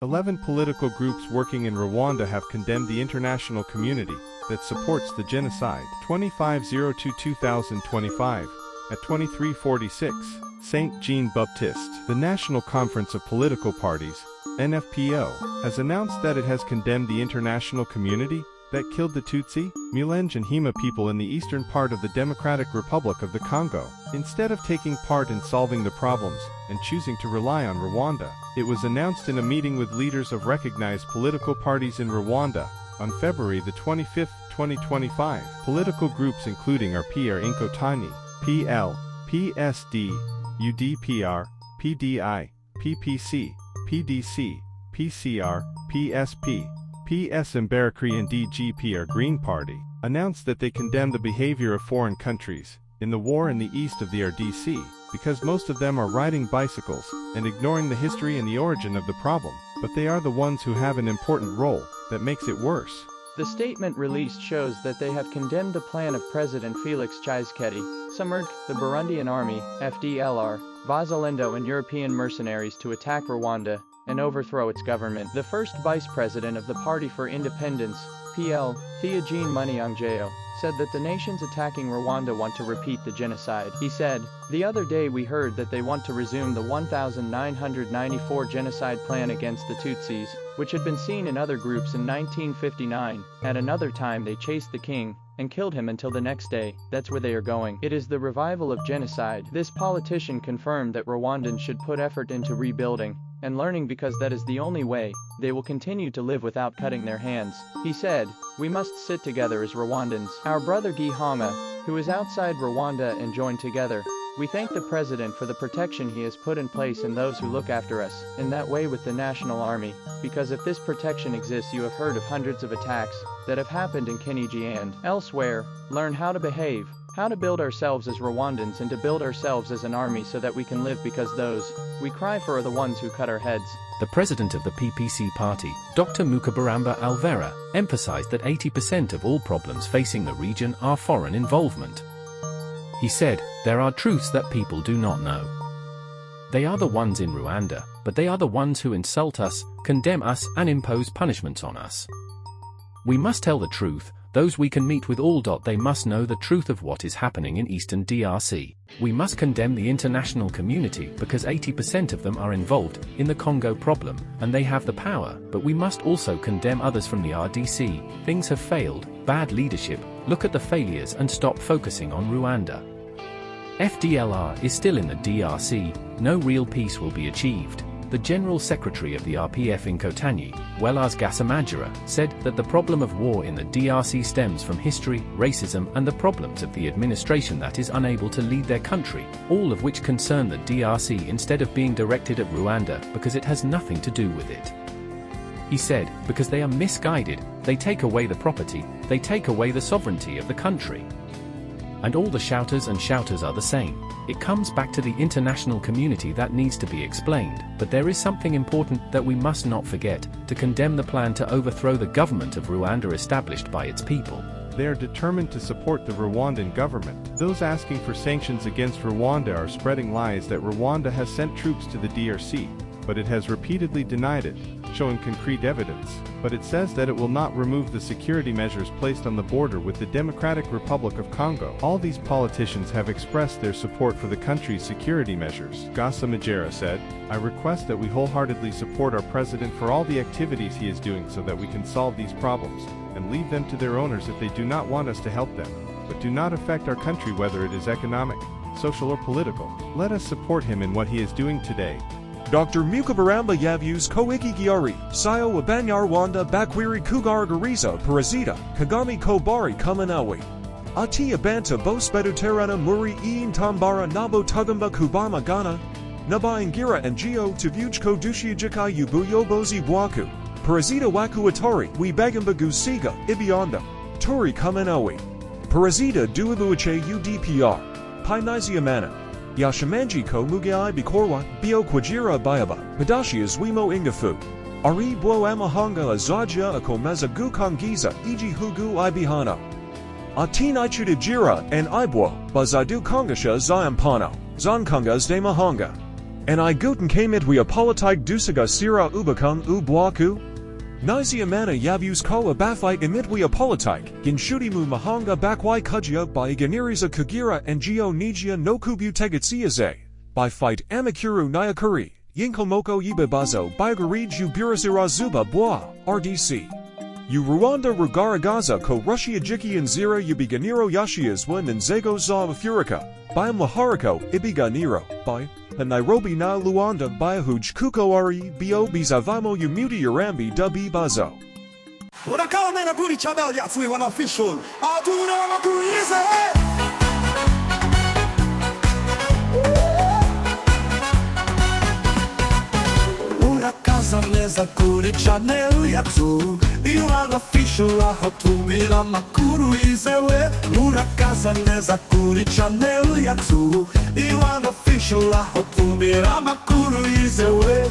11 political groups working in Rwanda have condemned the international community that supports the genocide. 2502-2025 at 2346, Saint Jean-Baptiste. The National Conference of Political Parties, NFPO, has announced that it has condemned the international community that killed the Tutsi, Mulenge and Hema people in the eastern part of the Democratic Republic of the Congo. Instead of taking part in solving the problems and choosing to rely on Rwanda, it was announced in a meeting with leaders of recognized political parties in Rwanda on February the 25th, 2025. Political groups including RPR Inkotanyi, PL, PSD, UDPR, PDI, PPC, PDC, PCR, PSP, PS Mbarakri and DGPR Green Party, announced that they condemn the behavior of foreign countries in the war in the east of the RDC, because most of them are riding bicycles and ignoring the history and the origin of the problem, but they are the ones who have an important role that makes it worse. The statement released shows that they have condemned the plan of President Felix Tshisekedi, Samerk, the Burundian Army, FDLR, Wazalendo and European mercenaries to attack Rwanda and overthrow its government. The first vice president of the Party for Independence, PL, Theogene Muniyangjayo, said that the nations attacking Rwanda want to repeat the genocide. He said, "The other day we heard that they want to resume the 1994 genocide plan against the Tutsis, which had been seen in other groups in 1959. At another time they chased the king and killed him until the next day. That's where they are going. It is the revival of genocide." This politician confirmed that Rwandans should put effort into rebuilding and learning, because that is the only way they will continue to live without cutting their hands. He said, "We must sit together as Rwandans. Our brother Guy Hama, who is outside Rwanda, and join together. We thank the president for the protection he has put in place and those who look after us in that way with the national army, because if this protection exists, you have heard of hundreds of attacks that have happened in Kinigi and elsewhere. Learn how to behave, how to build ourselves as Rwandans and to build ourselves as an army so that we can live, because those we cry for are the ones who cut our heads." The president of the PPC party, Dr. Mukabaramba Alvera, emphasized that 80% of all problems facing the region are foreign involvement. He said, "There are truths that people do not know. They are the ones in Rwanda, but they are the ones who insult us, condemn us and impose punishments on us. We must tell the truth. Those we can meet with all. They must know the truth of what is happening in Eastern DRC. We must condemn the international community because 80% of them are involved in the Congo problem and they have the power, but we must also condemn others from the RDC. Things have failed, bad leadership, look at the failures and stop focusing on Rwanda. FDLR is still in the DRC, no real peace will be achieved." The General Secretary of the RPF Inkotanyi, Welars Gasamajara, said that the problem of war in the DRC stems from history, racism and the problems of the administration that is unable to lead their country, all of which concern the DRC instead of being directed at Rwanda because it has nothing to do with it. He said, because they are misguided, they take away the property, they take away the sovereignty of the country. And all the shouters are the same. It comes back to the international community that needs to be explained, but there is something important that we must not forget, to condemn the plan to overthrow the government of Rwanda established by its people. They are determined to support the Rwandan government. Those asking for sanctions against Rwanda are spreading lies that Rwanda has sent troops to the DRC, but it has repeatedly denied it, showing concrete evidence. But it says that it will not remove the security measures placed on the border with the Democratic Republic of Congo. All these politicians have expressed their support for the country's security measures. Gasamajara said, "I request that we wholeheartedly support our president for all the activities he is doing so that we can solve these problems, and leave them to their owners if they do not want us to help them, but do not affect our country whether it is economic, social or political. Let us support him in what he is doing today." Dr. Mukabaramba Yavyus Koiki Giari, Sayo Wabanyar Wanda Bakwiri Kugaragariza Parazita, Kagami Kobari Kamanawi. Ati Abanta Bospeduterana Muri Iin Tambara Nabo Tugamba Kubama Ghana. Naba Ingira and Geo Tavujko Dushijika Yubuyobozi Bwaku. Parazita Wakuatori, We Bagamba Gusiga, Ibionda. Tori Kamanawi. Parazita Duabuache UDPR. Painizia Mana. Yashamanji ko Mugai Bikorwa, Bio Kwajira Bayaba, Padashi Zwimo Ingafu. Ari Bwo Amahanga Azajia Akomeza Gukangiza, Iji Hugu Ibihana. Atin Ichudijira and Ibwo, Bazadu Kongasha Zayampano, Zankangas de Mahanga. En I guten kamet we Politik dusiga sira ubakun ubwaku? Nizia mana yavus koa bafite emit we Politik, ginshudimu mahanga bakwai kujia by ganiriza kugira and geo nijia no kubu tegatsiaze, by fight amakuru nyakuri, yinkomoko yibabazo biogariju burazirazuba bwa, RDC. U Rwanda Rugaragaza ko Russia Jiki and Zira Ubiganiro Yashiaswan and Zago za Furica, by Mahariko, Ibiganiro, by the Nairobi na Luanda by Huj Kukoari, Bo Bizavamo Umuti Urambi Dubi Bazo. Urakamena Buri Chabel Yatsui one official. Aduna Makurize. Urakazaneza Kuri Chanel Yatsu. You are official, ahatumira makuru izewe. Urakazaneza Kuri Chanel Yatsu. You are official, ahatumira makuru izewe.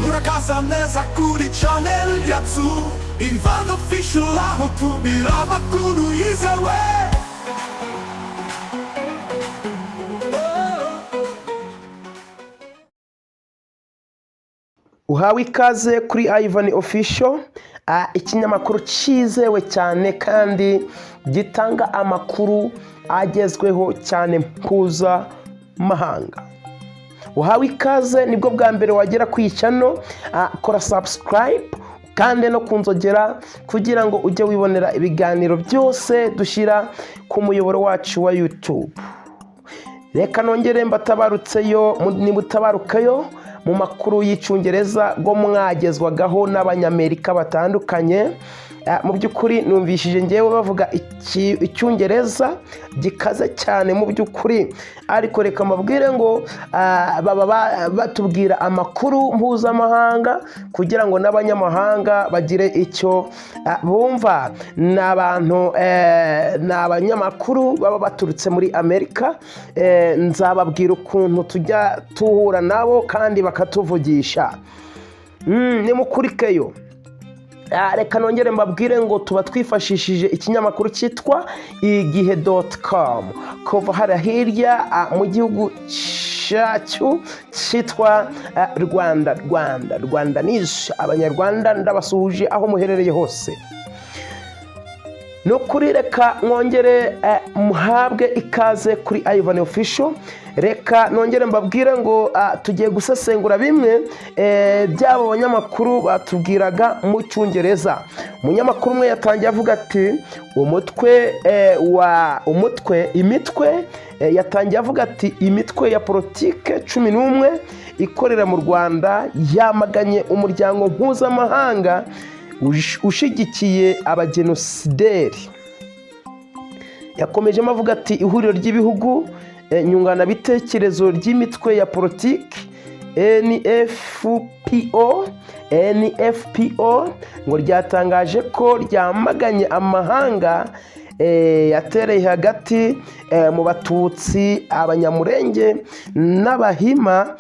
Urakazaneza Kuri Chanel Yatsu. Ivan official, ahatumira makuru izewe. Uhawe ikaze kuri Ivan Official, ikinyamakuru cyizewe cyane kandi gitanga amakuru agezweho cyane mpuzamahanga. Uhawe ikaze nibwo bwa mbere wagera ku channel, kora subscribe kandi no kunzogera kugira ngo ujye wibonera ibiganiro byose dushyira ku muyoboro wacu wa YouTube. Reka nongere mbatabarutseyo nimutabarukayo mu makuru y'icyongereza go mwagezwagaho n'abanyamerika batandukanye. Mu byukuri numvishije ngewe bavuga icyongereza gikaze cyane mu byukuri, ariko reka mbabwire ngo baba batubwira amakuru mpuzamahanga kugira ngo n'abanyamahanga bagire icyo bumva. N'abantu n'abanyamakuru baba baturutse muri Amerika, nzababwira ukuntu tujya tuhura nabo kandi bakatuvugisha. Nimukurikeyo. Reka nongere mbabwire ngo tuba twifashishije ikinyamakuru cyitwa igihe.com kuva hariya hirya mu gihugu cyacu cyitwa Rwanda nish. Abanyarwanda ndabasuhuje aho muherereye hose. No kuri reka mwongere muhabwe ikaze kuri Ivan Official. Reka nongere mbabwire ngo tugiye gusesengura bimwe by'abo banyamakuru batubwiraga mu cyongereza. Umunyamakuru umwe yatangiye avuga ati imitwe yatangiye avuga ati imitwe ya politike 11 ikorera mu Rwanda yamaganye umuryango mpuzamahanga ushyigikiye abajenosideri. Yakomeje avuga ati ihuriro ry'ibihugu nyunganabitekerezo ry'imitwe ya politiki NFPO ngo ryatangaje ko ryamaganye amahanga yatereye hagati mu Batutsi, Abanyamurenge n'Abahima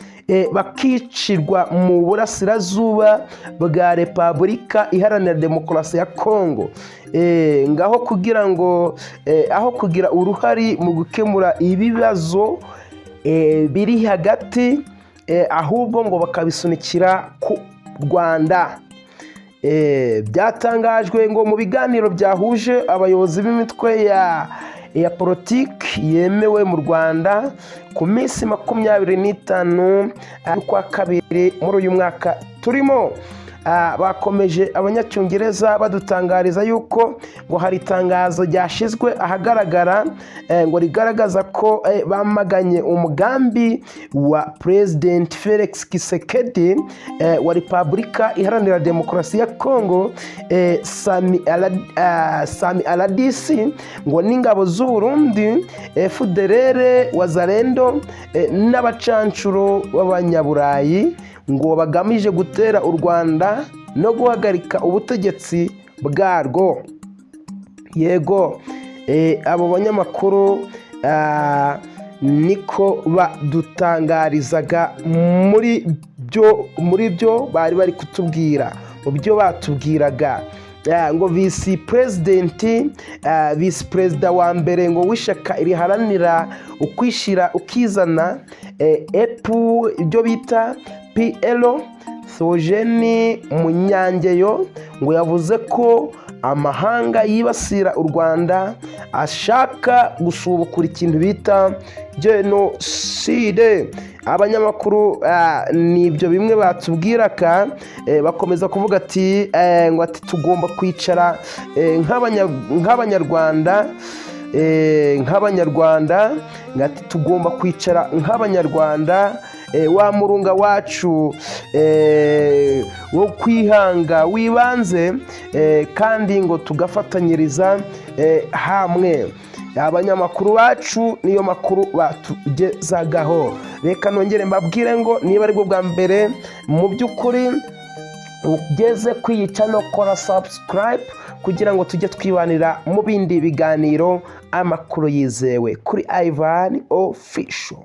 bakicirwa mu burasirazuba bwa Repubulika Iharanira Demokarasi ya Kongo, ngaho kugira ngo aho kugira uruhari mu gukemura ibibazo biri hagati, ahubwo ngo bakabisunikira ku Rwanda. Byatangajwe ngo mu biganiro byahuje abayobozi b'imitwe ya politiki yemewe mu Rwanda ku minsi 25 y'ukwa kabiri muri uyu mwaka turimo. Bakomeje abanyacyongereza badutangariza yuko ngo hari itangazo ryashizwe ahagaragara ngo rigaragaza ko bamaganye umugambi wa President Felix Tshisekedi wa Repubulika Iharanira Demokarasi ya Kongo, Sami Aladisi ngo n'ingabo z'u Burundi, FDLR Wazalendo n'abacancuro b'abanyaburayi ngo bagamije gutera u Rwanda no guhagarika ubutegetsi bwarwo. Yego, abo banyamakuru niko badutangarizaga muri byo bari kutubwira, mu byo batubwiraga. ngo visi perezida wa mbere ngo w'ishyaka riharanira ukwishyira ukizana epu ibyo bita PL Theogene Munyangeyo ngo yavuze ko amahanga yibasira u Rwanda ashaka gusubukura ikintu bita jenoside. Abanyamakuru nibyo bimwe batubwiraka, bakomeza kuvuga ati ngo ati tugomba kwicara nk'abanyarwanda ngati tugomba kwicara nk'abanyarwanda, wa murunga wacu wo kwihanga wibanze, kandi ngo tugafatanyiriza hamwe. Abanyamakuru bacu niyo makuru batugezagaho. Reka nongere mbabwire ngo niba ari bwo bwa mbere mu by'ukuri ugeze kwiyica no kora subscribe kugira ngo tujye twibanira mu bindi biganiro, amakuru yizewe kuri Ivan Official.